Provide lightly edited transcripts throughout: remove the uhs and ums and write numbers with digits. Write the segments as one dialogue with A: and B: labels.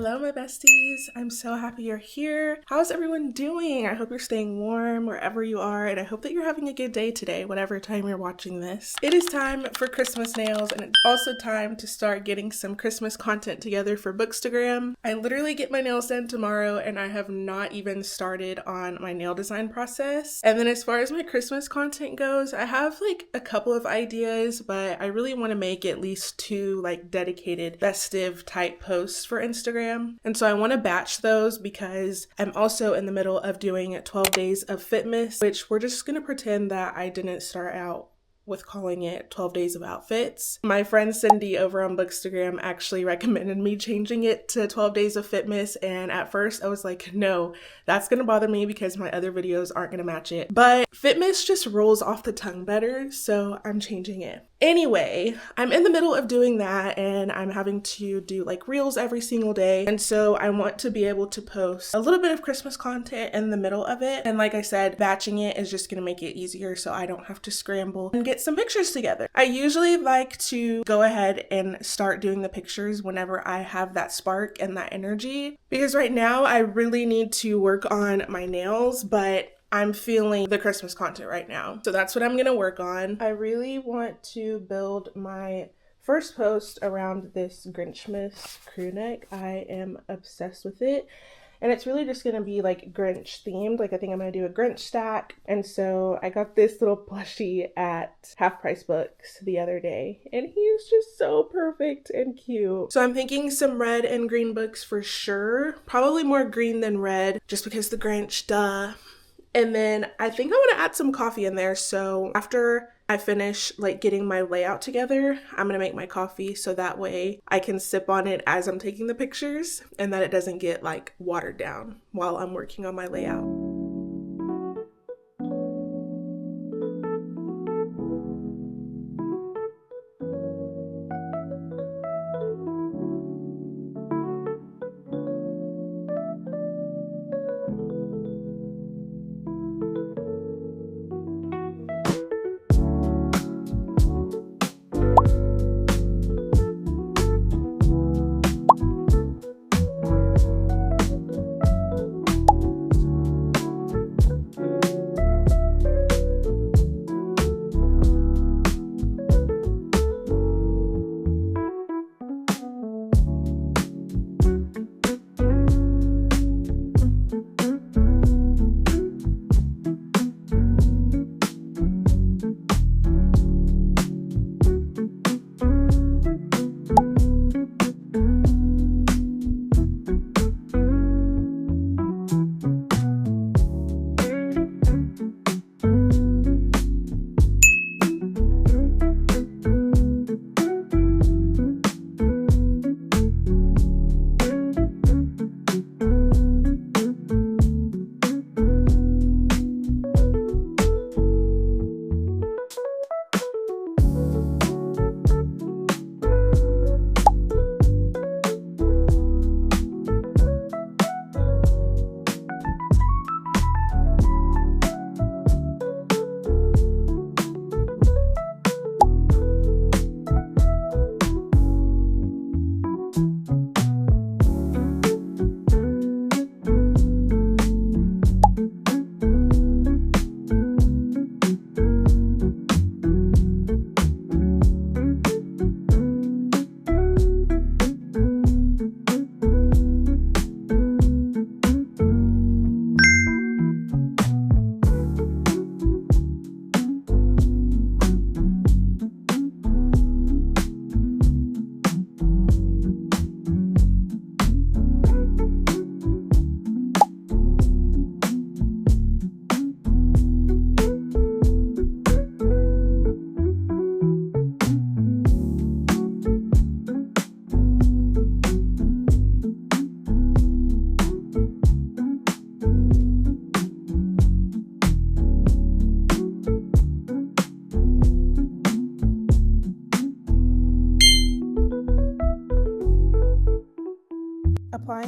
A: Hello my besties, I'm so happy you're here. How's everyone doing? I hope you're staying warm wherever you are, and I hope that you're having a good day today, whatever time you're watching this. It is time for Christmas nails, and it's also time to start getting some Christmas content together for bookstagram. I literally get my nails done tomorrow, and I have not even started on my nail design process. And then as far as my Christmas content goes, I have like a couple of ideas, but I really want to make at least two like dedicated festive type posts for Instagram. And so I want to batch those because I'm also in the middle of doing 12 days of Fitmas, which we're just going to pretend that I didn't start out with calling it 12 days of outfits. My friend Cindy over on Bookstagram actually recommended me changing it to 12 days of Fitmas, and at first I was like, no, that's gonna bother me because my other videos aren't gonna match it. But Fitmas just rolls off the tongue better, so I'm changing it. Anyway, I'm in the middle of doing that and I'm having to do like reels every single day. And so I want to be able to post a little bit of Christmas content in the middle of it. And like I said, batching it is just gonna make it easier so I don't have to scramble and get some pictures together. I usually like to go ahead and start doing the pictures whenever I have that spark and that energy, because right now I really need to work on my nails, but I'm feeling the Christmas content right now. So that's what I'm gonna work on. I really want to build my first post around this Grinchmas crew neck. I am obsessed with it. And it's really just gonna be like Grinch themed. Like I think I'm gonna do a Grinch stack. And so I got this little plushie at Half Price Books the other day, and he's just so perfect and cute. So I'm thinking some red and green books for sure. Probably more green than red, just because the Grinch, duh. And then I think I want to add some coffee in there. So after I finish like getting my layout together, I'm going to make my coffee so that way I can sip on it as I'm taking the pictures and that it doesn't get like watered down while I'm working on my layout.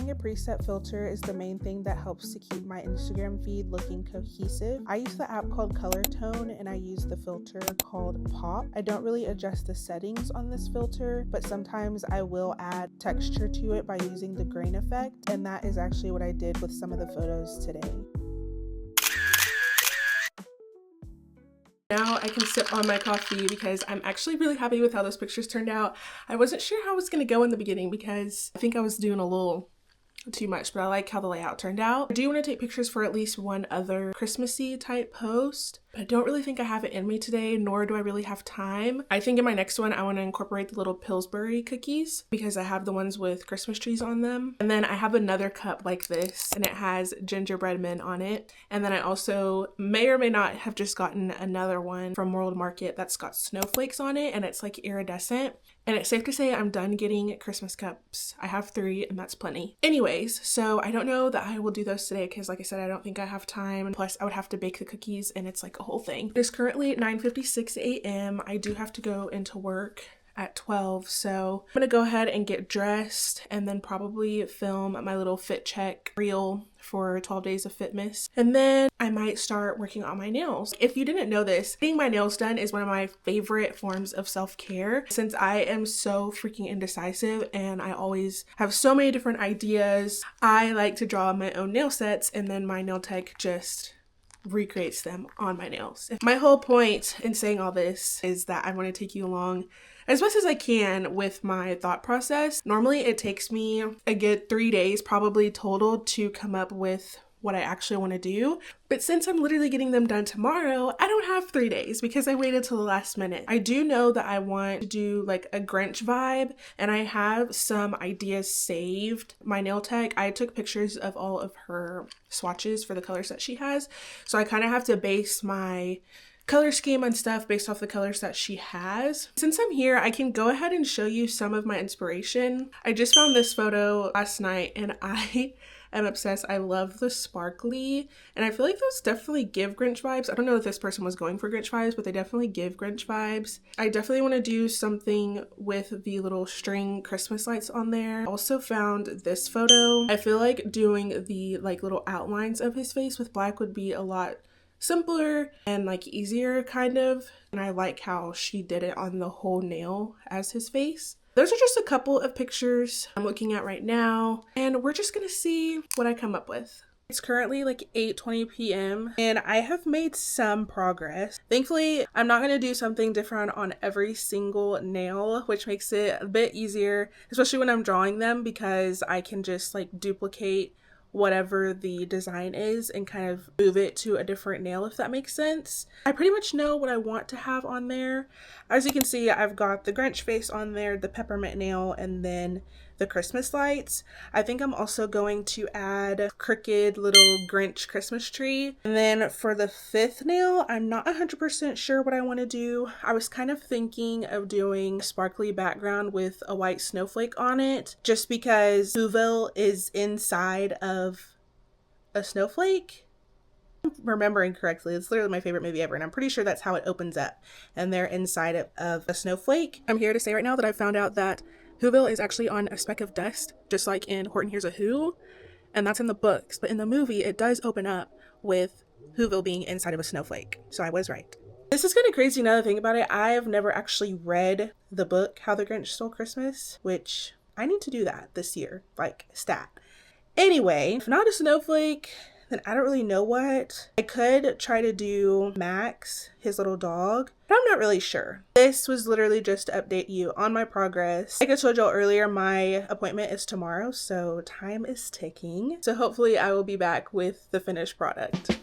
A: Using a preset filter is the main thing that helps to keep my Instagram feed looking cohesive. I use the app called Color Tone and I use the filter called Pop. I don't really adjust the settings on this filter, but sometimes I will add texture to it by using the grain effect, and that is actually what I did with some of the photos today. Now I can sip on my coffee because I'm actually really happy with how those pictures turned out. I wasn't sure how it was going to go in the beginning because I think I was doing a little too much, but I like how the layout turned out. I do want to take pictures for at least one other Christmassy type post, but I don't really think I have it in me today, nor do I really have time. I think in my next one I want to incorporate the little Pillsbury cookies because I have the ones with Christmas trees on them. And then I have another cup like this and it has gingerbread men on it. And then I also may or may not have just gotten another one from World Market that's got snowflakes on it and it's like iridescent. And it's safe to say I'm done getting Christmas cups. I have 3 and that's plenty. Anyways, so I don't know that I will do those today because like I said, I don't think I have time. Plus I would have to bake the cookies and it's like a whole thing. It is currently 9:56 a.m. I do have to go into work at 12, so I'm gonna go ahead and get dressed and then probably film my little fit check reel for 12 days of Fitmas, and then I might start working on my nails. If you didn't know this, getting my nails done is one of my favorite forms of self-care since I am so freaking indecisive and I always have so many different ideas. I like to draw my own nail sets and then my nail tech just recreates them on my nails. My whole point in saying all this is that I want to take you along as best as I can with my thought process. Normally it takes me a good 3 days probably total to come up with what I actually want to do. But since I'm literally getting them done tomorrow, I don't have 3 days because I waited till the last minute. I do know that I want to do like a Grinch vibe and I have some ideas saved. My nail tech, I took pictures of all of her swatches for the colors that she has. So I kind of have to base my color scheme and stuff based off the colors that she has. Since I'm here, I can go ahead and show you some of my inspiration. I just found this photo last night and I am obsessed. I love the sparkly and I feel like those definitely give Grinch vibes. I don't know if this person was going for Grinch vibes, but they definitely give Grinch vibes. I definitely want to do something with the little string Christmas lights on there. I also found this photo. I feel like doing the like little outlines of his face with black would be a lot simpler and like easier kind of, and I like how she did it on the whole nail as his face. Those are just a couple of pictures I'm looking at right now and we're just gonna see what I come up with. It's currently like 8:20 p.m. and I have made some progress. Thankfully, I'm not going to do something different on every single nail, which makes it a bit easier, especially when I'm drawing them because I can just like duplicate whatever the design is and kind of move it to a different nail, if that makes sense. I pretty much know what I want to have on there. As you can see, I've got the Grinch face on there, the peppermint nail, and then the Christmas lights. I think I'm also going to add crooked little Grinch Christmas tree. And then for the 5th nail, I'm not 100% sure what I want to do. I was kind of thinking of doing a sparkly background with a white snowflake on it, just because Whoville is inside of a snowflake. If I'm remembering correctly, it's literally my favorite movie ever, and I'm pretty sure that's how it opens up, and they're inside of a snowflake. I'm here to say right now that I found out that Whoville is actually on a speck of dust, just like in Horton Hears a Who, and that's in the books. But in the movie, it does open up with Whoville being inside of a snowflake. So I was right. This is kind of crazy now that I think about it. I've never actually read the book, How the Grinch Stole Christmas, which I need to do that this year, like stat. Anyway, if not a snowflake, then I don't really know what. I could try to do Max, his little dog, but I'm not really sure. This was literally just to update you on my progress. Like I told y'all earlier, my appointment is tomorrow, so time is ticking. So hopefully I will be back with the finished product.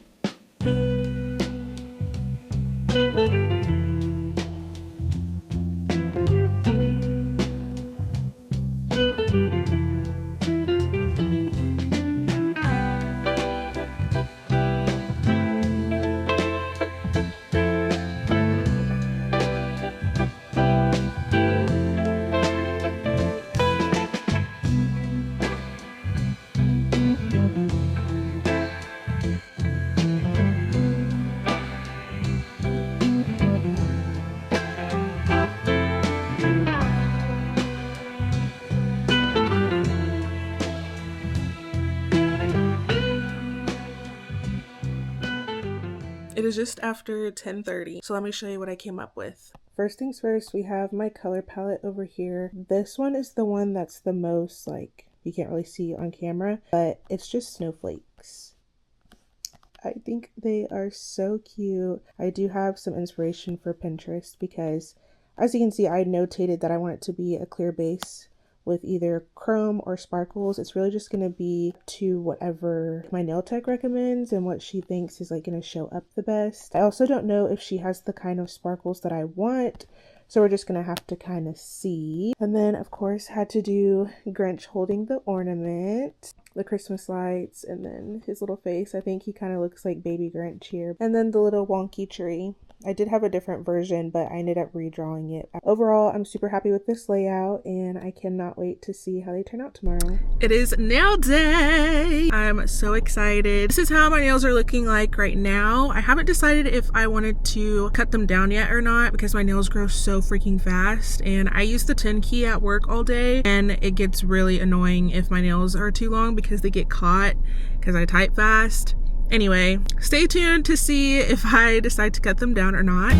A: is just after 10:30, so let me show you what I came up with. First things first, we have my color palette over here. This one is the one that's the most, like, you can't really see on camera, but it's just snowflakes. I think they are so cute. I do have some inspiration for Pinterest because, as you can see, I notated that I want it to be a clear base with either chrome or sparkles. It's really just going to be to whatever my nail tech recommends and what she thinks is like going to show up the best. I also don't know if she has the kind of sparkles that I want, so we're just going to have to kind of see. And then of course had to do Grinch holding the ornament, the Christmas lights, and then his little face. I think he kind of looks like baby Grinch here. And then the little wonky tree. I did have a different version, but I ended up redrawing it. Overall, I'm super happy with this layout, and I cannot wait to see how they turn out tomorrow. It is nail day! I'm so excited. This is how my nails are looking like right now. I haven't decided if I wanted to cut them down yet or not because my nails grow so freaking fast, and I use the 10 key at work all day, and it gets really annoying if my nails are too long because they get caught because I type fast. Anyway, stay tuned to see if I decide to cut them down or not.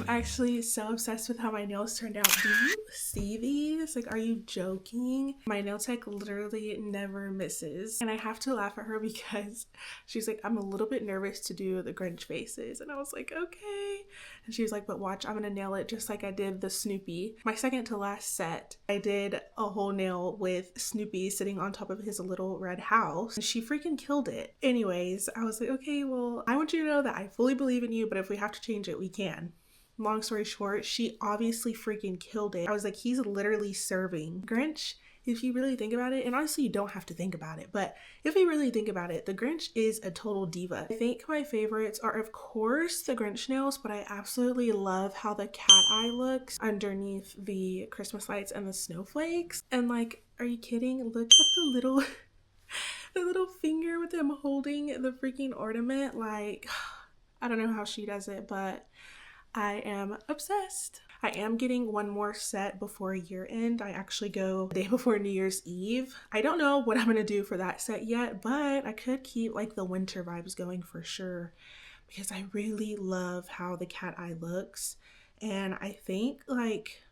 A: Actually so obsessed with how my nails turned out. Do you see these? Like, are you joking? My nail tech literally never misses, and I have to laugh at her because she's like, I'm a little bit nervous to do the Grinch faces, and I was like, okay. And she was like, but watch, I'm gonna nail it just like I did the Snoopy. My second to last set, I did a whole nail with Snoopy sitting on top of his little red house, and she freaking killed it. Anyways, I was like, okay, well, I want you to know that I fully believe in you, but if we have to change it, we can. Long story short, she obviously freaking killed it. I was like, he's literally serving. Grinch, if you really think about it, and honestly you don't have to think about it, but if you really think about it, the Grinch is a total diva. I think my favorites are of course the Grinch nails, but I absolutely love how the cat eye looks underneath the Christmas lights and the snowflakes. And like, are you kidding? Look at the little the little finger with him holding the freaking ornament. Like, I don't know how she does it, but I am obsessed. I am getting one more set before year end. I actually go the day before New Year's Eve. I don't know what I'm gonna do for that set yet, but I could keep like the winter vibes going for sure because I really love how the cat eye looks. And I think like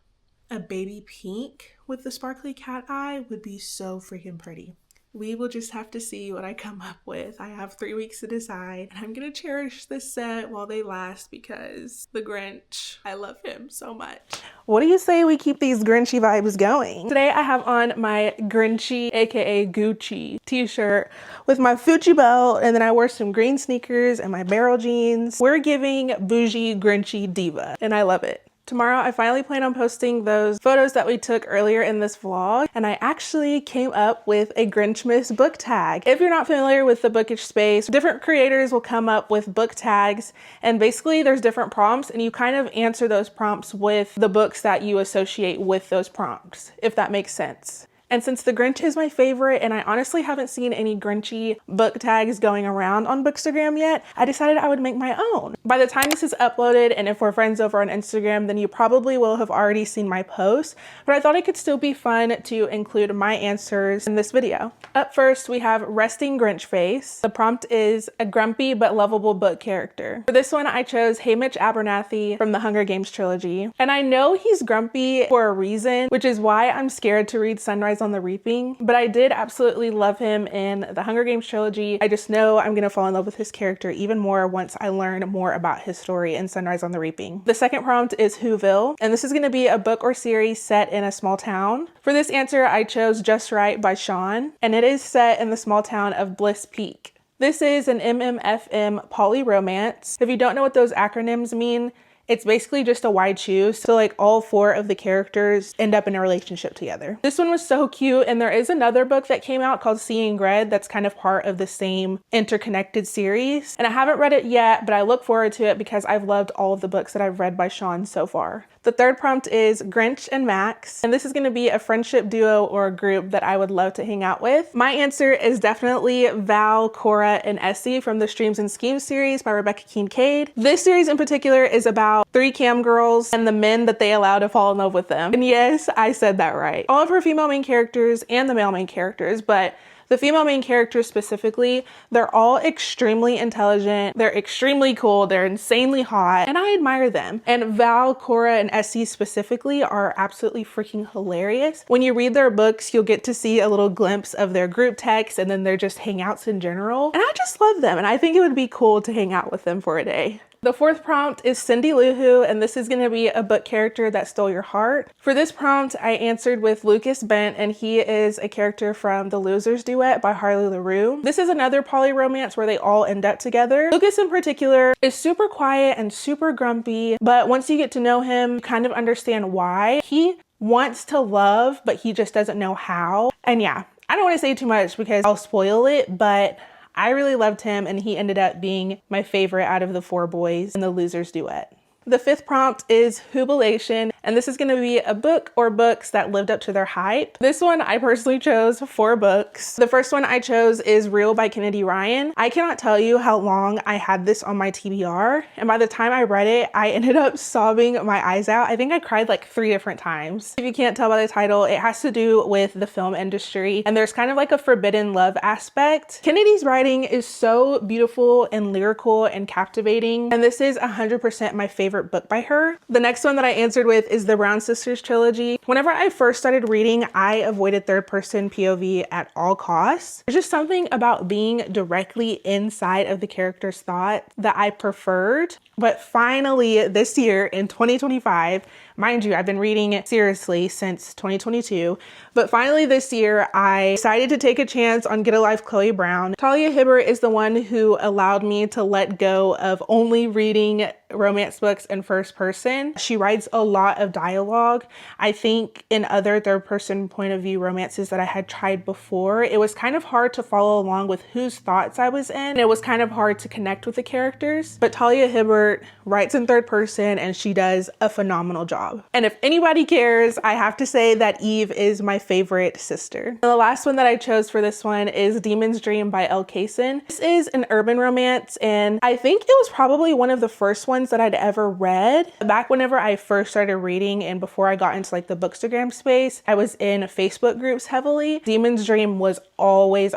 A: a baby pink with the sparkly cat eye would be so freaking pretty. We will just have to see what I come up with. I have 3 weeks to decide, and I'm gonna cherish this set while they last because the Grinch, I love him so much. What do you say we keep these Grinchy vibes going? Today I have on my Grinchy, aka Gucci t-shirt with my Fuji belt, and then I wore some green sneakers and my barrel jeans. We're giving bougie Grinchy diva, and I love it. Tomorrow, I finally plan on posting those photos that we took earlier in this vlog, and I actually came up with a Grinchmas book tag. If you're not familiar with the bookish space, different creators will come up with book tags, and basically there's different prompts, and you kind of answer those prompts with the books that you associate with those prompts, if that makes sense. And since the Grinch is my favorite, and I honestly haven't seen any Grinchy book tags going around on bookstagram yet, I decided I would make my own. By the time this is uploaded, and if we're friends over on Instagram, then you probably will have already seen my post, but I thought it could still be fun to include my answers in this video. Up first, we have resting Grinch face. The prompt is a grumpy but lovable book character. For this one, I chose Haymitch Abernathy from the Hunger Games trilogy. And I know he's grumpy for a reason, which is why I'm scared to read Sunrise Sunrise on the Reaping, but I did absolutely love him in the Hunger Games trilogy. I just know I'm gonna fall in love with his character even more once I learn more about his story in Sunrise on the Reaping. The second prompt is Whoville, and this is gonna be a book or series set in a small town. For this answer, I chose Just Right by Sean, and it is set in the small town of Bliss Peak. This is an MMFM poly romance. If you don't know what those acronyms mean, it's basically just a why choose. So like all 4 of the characters end up in a relationship together. This one was so cute, and there is another book that came out called Seeing Red that's kind of part of the same interconnected series. And I haven't read it yet, but I look forward to it because I've loved all of the books that I've read by Sean so far. The third prompt is Grinch and Max, and this is gonna be a friendship duo or a group that I would love to hang out with. My answer is definitely Val, Cora, and Essie from the Streams and Schemes series by Rebecca Kincaid. This series in particular is about 3 cam girls and the men that they allow to fall in love with them. And yes, I said that right. All of her female main characters and the male main characters, but the female main characters specifically, they're all extremely intelligent, they're extremely cool, they're insanely hot, and I admire them. And Val, Cora, and Essie specifically are absolutely freaking hilarious. When you read their books, you'll get to see a little glimpse of their group text and then their just hangouts in general. And I just love them, and I think it would be cool to hang out with them for a day. The fourth prompt is Cindy Lou Who, and this is going to be a book character that stole your heart. For this prompt, I answered with Lucas Bent, and he is a character from The Losers Duet by Harley LaRue. This is another poly romance where they all end up together. Lucas in particular is super quiet and super grumpy, but once you get to know him, you kind of understand why. He wants to love, but he just doesn't know how. And yeah, I don't want to say too much because I'll spoil it, but I really loved him, and he ended up being my favorite out of the 4 boys in The Losers Duet. The fifth prompt is Whobilation, and this is going to be a book or books that lived up to their hype. This one I personally chose 4 books. The first one I chose is Real by Kennedy Ryan. I cannot tell you how long I had this on my TBR, and by the time I read it, I ended up sobbing my eyes out. I think I cried like 3 different times. If you can't tell by the title, it has to do with the film industry, and there's kind of like a forbidden love aspect. Kennedy's writing is so beautiful and lyrical and captivating, and this is 100% my favorite book by her. The next one that I answered with is the Brown Sisters trilogy. Whenever I first started reading, I avoided third-person POV at all costs. There's just something about being directly inside of the character's thought that I preferred. But finally this year in 2025, mind you, I've been reading it seriously since 2022, but finally this year I decided to take a chance on Get a Life Chloe Brown. Talia Hibbert is the one who allowed me to let go of only reading romance books in first person. She writes a lot of dialogue. I think in other third person point of view romances that I had tried before, it was kind of hard to follow along with whose thoughts I was in. It was kind of hard to connect with the characters, but Talia Hibbert writes in third person and she does a phenomenal job. And if anybody cares, I have to say that Eve is my favorite sister. And the last one that I chose for this one is Demon's Dream by Elle Kaysen. This is an urban romance, and I think it was probably one of the first ones that I'd ever read. Back whenever I first started reading and before I got into like the bookstagram space, I was in Facebook groups heavily. Demon's Dream was always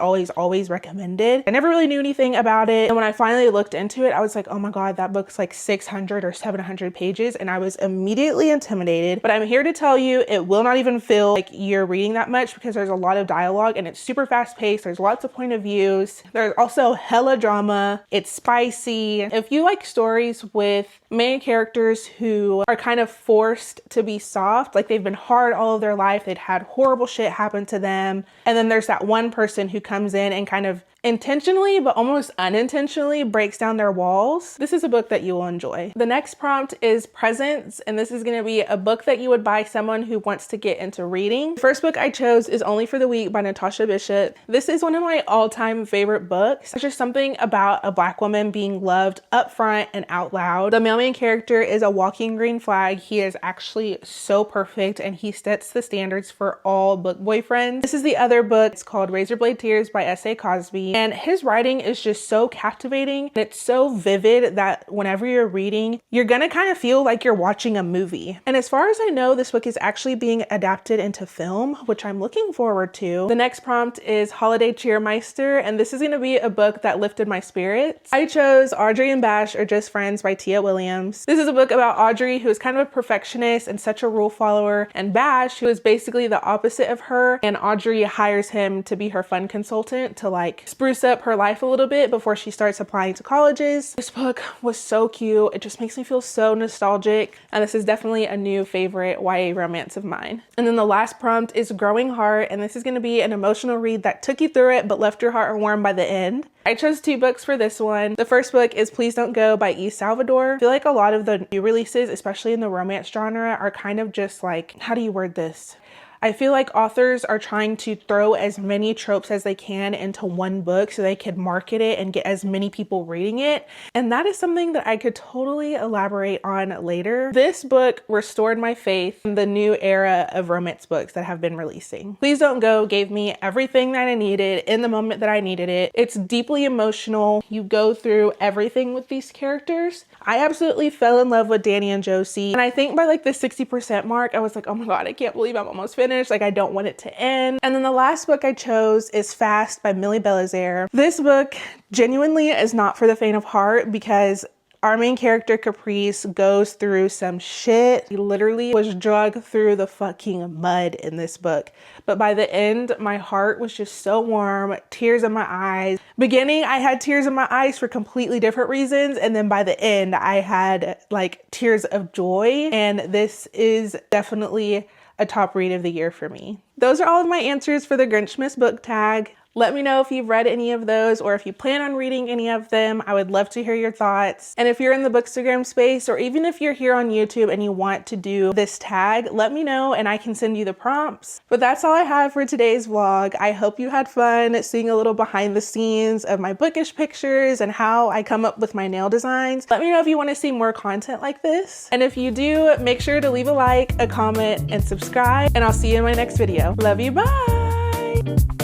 A: recommended. I never really knew anything about it, and when I finally looked into it, I was like, oh my god, that book's like 600 or 700 pages, and I was immediately intimidated. But I'm here to tell you, it will not even feel like you're reading that much because there's a lot of dialogue and it's super fast paced. There's lots of point of views. There's also hella drama. It's spicy. If you like stories with main characters who are kind of forced to be soft, like they've been hard all of their life, they'd had horrible shit happen to them, and then there's that one person who comes in and kind of intentionally but almost unintentionally breaks down their walls, this is a book that you will enjoy. The next prompt is Presents, and this is going to be a book that you would buy someone who wants to get into reading. The first book I chose is Only for the Weak by Natasha Bishop. This is one of my all-time favorite books. There's just something about a Black woman being loved up front and out loud. The male main character is a walking green flag. He is actually so perfect, and he sets the standards for all book boyfriends. This is the other book. It's called Razorblade Tears by S.A. Cosby. And his writing is just so captivating. And it's so vivid that whenever you're reading, you're gonna kind of feel like you're watching a movie. me. And as far as I know, this book is actually being adapted into film, which I'm looking forward to. The next prompt is Holiday Cheermeister, and this is going to be a book that lifted my spirits. I chose Audrey and Bash Are Just Friends by Tia Williams. This is a book about Audrey, who is kind of a perfectionist and such a rule follower, and Bash, who is basically the opposite of her, and Audrey hires him to be her fun consultant to like spruce up her life a little bit before she starts applying to colleges. This book was so cute. It just makes me feel so nostalgic, and this is definitely a new favorite YA romance of mine. And then the last prompt is Growing Heart, and this is going to be an emotional read that took you through it but left your heart warm by the end. I chose 2 books for this one. The first book is Please Don't Go by E. Salvador. I feel like a lot of the new releases, especially in the romance genre, are kind of just like, how do you word this? I feel like authors are trying to throw as many tropes as they can into one book so they could market it and get as many people reading it. And that is something that I could totally elaborate on later. This book restored my faith in the new era of romance books that have been releasing. Please Don't Go gave me everything that I needed in the moment that I needed it. It's deeply emotional. You go through everything with these characters. I absolutely fell in love with Danny and Josie. And I think by like the 60% mark, I was like, oh my God, I can't believe I'm almost finished. Like, I don't want it to end. And then the last book I chose is Fast by Millie Belizaire. This book genuinely is not for the faint of heart because our main character, Caprice, goes through some shit. He literally was dragged through the fucking mud in this book. But by the end, my heart was just so warm, tears in my eyes. Beginning, I had tears in my eyes for completely different reasons. And then by the end, I had like tears of joy. And this is definitely a top read of the year for me. Those are all of my answers for the Grinchmas Book Tag. Let me know if you've read any of those or if you plan on reading any of them. I would love to hear your thoughts. And if you're in the bookstagram space, or even if you're here on YouTube and you want to do this tag, let me know and I can send you the prompts. But that's all I have for today's vlog. I hope you had fun seeing a little behind the scenes of my bookish pictures and how I come up with my nail designs. Let me know if you want to see more content like this. And if you do, make sure to leave a like, a comment, and subscribe. And I'll see you in my next video. Love you, bye!